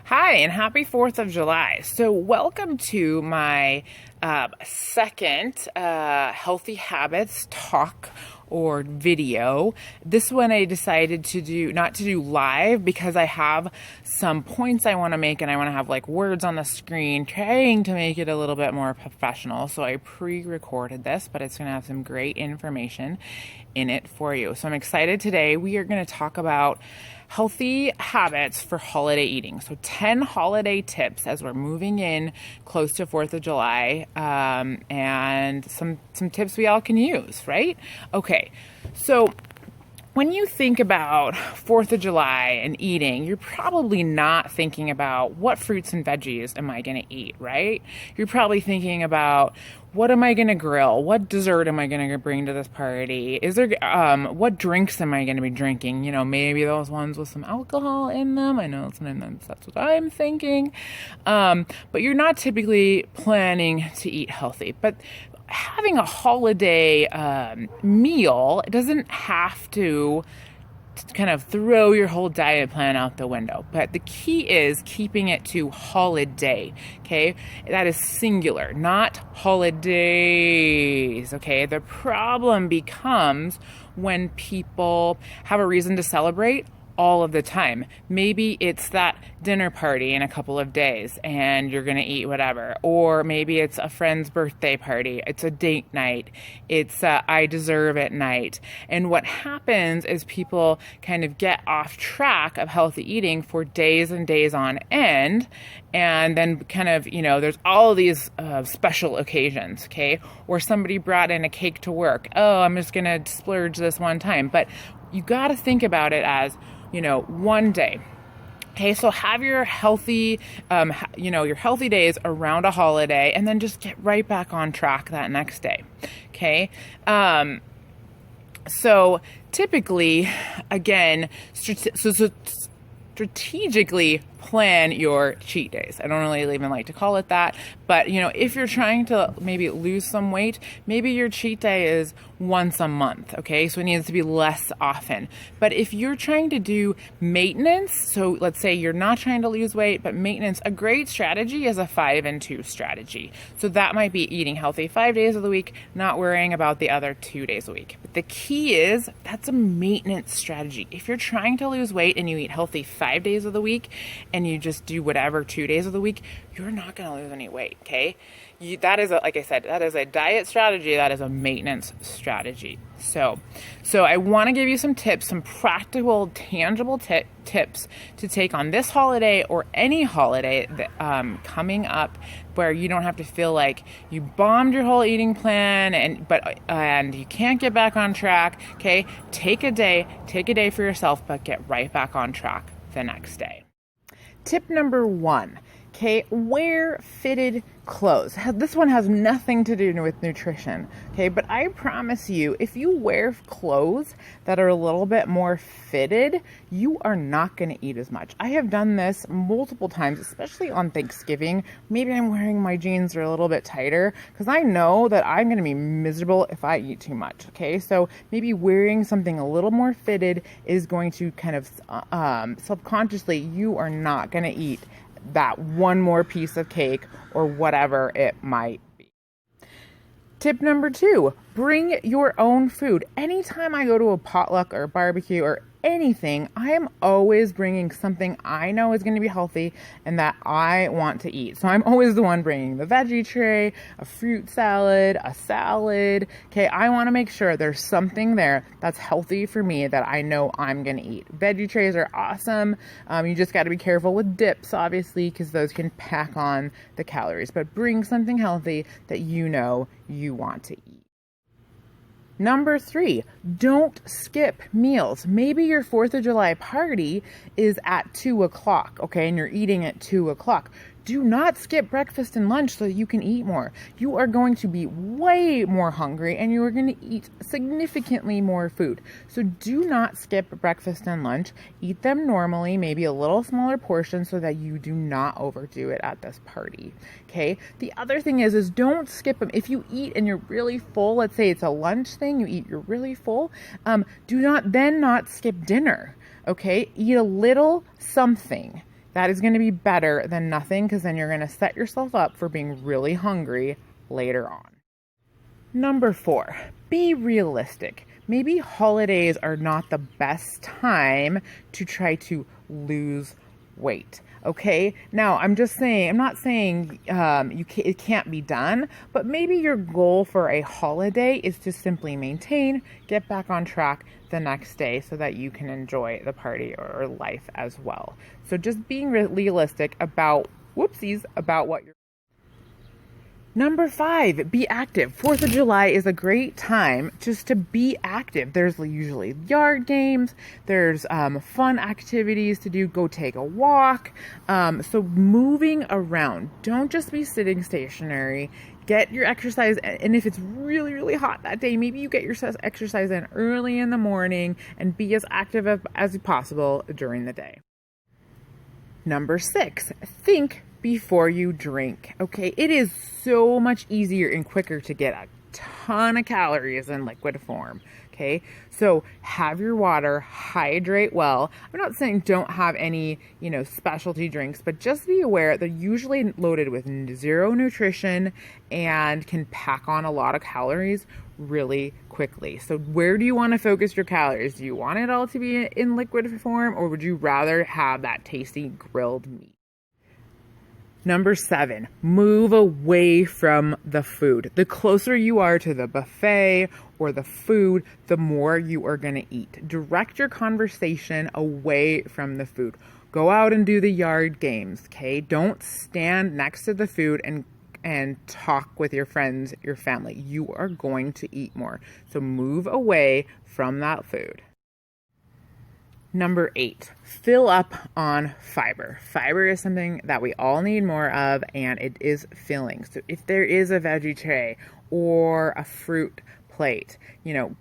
Hi, and happy 4th of July. So, welcome to my second Healthy Habits talk or video. This one I decided to do, not to do live because I have some points I want to make and I want to have like words on the screen, trying to make it a little bit more professional. So, I pre-recorded this, but it's going to have some great information in it for you. So, I'm excited today. We are going to talk about healthy habits for holiday eating. So 10 holiday tips as we're moving in close to 4th of July, and some tips we all can use, right? Okay, so when you think about 4th of July and eating, you're probably not thinking about what fruits and veggies am I going to eat, right? You're probably thinking about what am I going to grill? What dessert am I going to bring to this party? Is there, what drinks am I going to be drinking? You know, maybe those ones with some alcohol in them. I know sometimes that's what I'm thinking. But you're not typically planning to eat healthy. But having a holiday meal doesn't have to kind of throw your whole diet plan out the window. But the key is keeping it to holiday, okay? That is singular, not holidays, okay? The problem becomes when people have a reason to celebrate all of the time. Maybe it's that dinner party in a couple of days and you're going to eat whatever. Or maybe it's a friend's birthday party. It's a date night. It's I deserve it night. And what happens is people kind of get off track of healthy eating for days and days on end. And then kind of, you know, there's all of these special occasions, okay? Or somebody brought in a cake to work. Oh, I'm just going to splurge this one time. But you got to think about it as, you know, one day. Okay, so have your healthy, your healthy days around a holiday and then just get right back on track that next day. Okay. So typically, again, strategically plan your cheat days. I don't really even like to call it that, but you know, if you're trying to maybe lose some weight, maybe your cheat day is once a month, okay? So it needs to be less often. But if you're trying to do maintenance, so let's say you're not trying to lose weight, but maintenance, a great strategy is a 5 and 2 strategy. So that might be eating healthy 5 days of the week, not worrying about the other 2 days a week. But the key is that's a maintenance strategy. If you're trying to lose weight and you eat healthy 5 days of the week and you just do whatever 2 days of the week, you're not going to lose any weight, okay? That is, like I said, that is a diet strategy. That is a maintenance strategy. So I want to give you some tips, some practical, tangible tips to take on this holiday or any holiday that, coming up, where you don't have to feel like you bombed your whole eating plan and you can't get back on track. Okay, take a day for yourself, but get right back on track the next day. Tip number 1. Okay, wear fitted clothes. This one has nothing to do with nutrition, okay? But I promise you, if you wear clothes that are a little bit more fitted, you are not going to eat as much. I have done this multiple times, especially on Thanksgiving. Maybe I'm wearing my jeans that are a little bit tighter because I know that I'm going to be miserable if I eat too much, okay? So maybe wearing something a little more fitted is going to kind of subconsciously, you are not going to eat that one more piece of cake or whatever it might be. Tip number 2, bring your own food. Anytime I go to a potluck or a barbecue or anything, I am always bringing something I know is going to be healthy and that I want to eat. So I'm always the one bringing the veggie tray, a fruit salad, a salad. Okay, I want to make sure there's something there that's healthy for me that I know I'm going to eat. Veggie trays are awesome. You just got to be careful with dips, obviously, because those can pack on the calories. But bring something healthy that you know you want to eat. Number 3, don't skip meals. Maybe your 4th of July party is at 2 o'clock, okay, and you're eating at 2 o'clock. Do not skip breakfast and lunch so that you can eat more. You are going to be way more hungry and you are going to eat significantly more food. So do not skip breakfast and lunch. Eat them normally, maybe a little smaller portion so that you do not overdo it at this party. Okay. The other thing is don't skip them. If you eat and you're really full, let's say it's a lunch thing, you eat, you're really full, do not skip dinner. Okay. Eat a little something. That is going to be better than nothing, because then you're going to set yourself up for being really hungry later on. Number 4, be realistic. Maybe holidays are not the best time to try to lose weight. Okay, now I'm not saying it can't be done, but maybe your goal for a holiday is to simply maintain, get back on track the next day so that you can enjoy the party or life as well. So just being realistic about what you're. Number 5, be active. 4th of July is a great time just to be active. There's usually yard games, there's fun activities to do, go take a walk. So moving around, don't just be sitting stationary. Get your exercise, and if it's really, really hot that day, maybe you get your exercise in early in the morning and be as active as possible during the day. Number 6, think before you drink. Okay, it is so much easier and quicker to get a ton of calories in liquid form. Okay, so have your water, hydrate well. I'm not saying don't have any, specialty drinks, but just be aware they're usually loaded with zero nutrition and can pack on a lot of calories really quickly. So where do you want to focus your calories? Do you want it all to be in liquid form, or would you rather have that tasty grilled meat? Number 7, move away from the food. The closer you are to the buffet or the food, the more you are going to eat. Direct your conversation away from the food. Go out and do the yard games, okay? Don't stand next to the food and talk with your friends, your family. You are going to eat more. So move away from that food. Number 8, fill up on fiber. Fiber is something that we all need more of, and it is filling. So if there is a veggie tray or a fruit plate,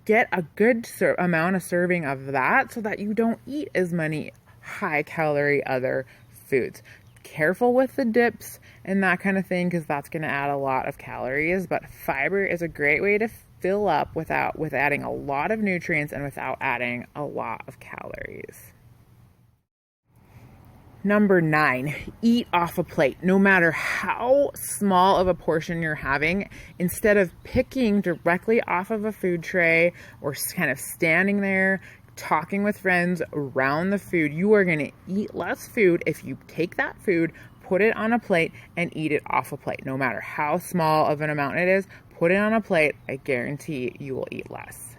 get a good amount of serving of that so that you don't eat as many high calorie other foods. Careful with the dips and that kind of thing, because that's going to add a lot of calories, but fiber is a great way to fill up with adding a lot of nutrients and without adding a lot of calories. Number 9, eat off a plate. No matter how small of a portion you're having, instead of picking directly off of a food tray or kind of standing there talking with friends around the food, you are going to eat less food if you take that food, put it on a plate, and eat it off a plate. No matter how small of an amount it is, put it on a plate. I guarantee you will eat less.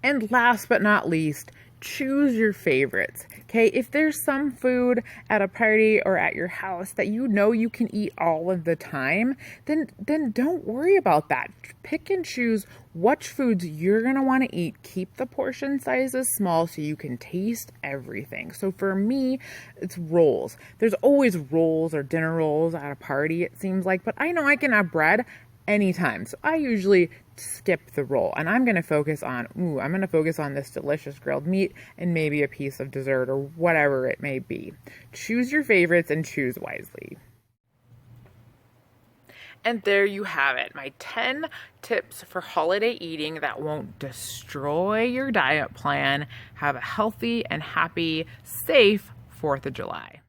And last but not least, choose your favorites. Okay, if there's some food at a party or at your house that you can eat all of the time, then don't worry about that. Pick and choose which foods you're going to want to eat. Keep the portion sizes small so you can taste everything. So for me, it's rolls. There's always rolls or dinner rolls at a party, it seems like, but I know I can have bread anytime. So I usually skip the roll, and I'm going to focus on this delicious grilled meat and maybe a piece of dessert or whatever it may be. Choose your favorites and choose wisely. And there you have it, my 10 tips for holiday eating that won't destroy your diet plan. Have a healthy and happy, safe 4th of July.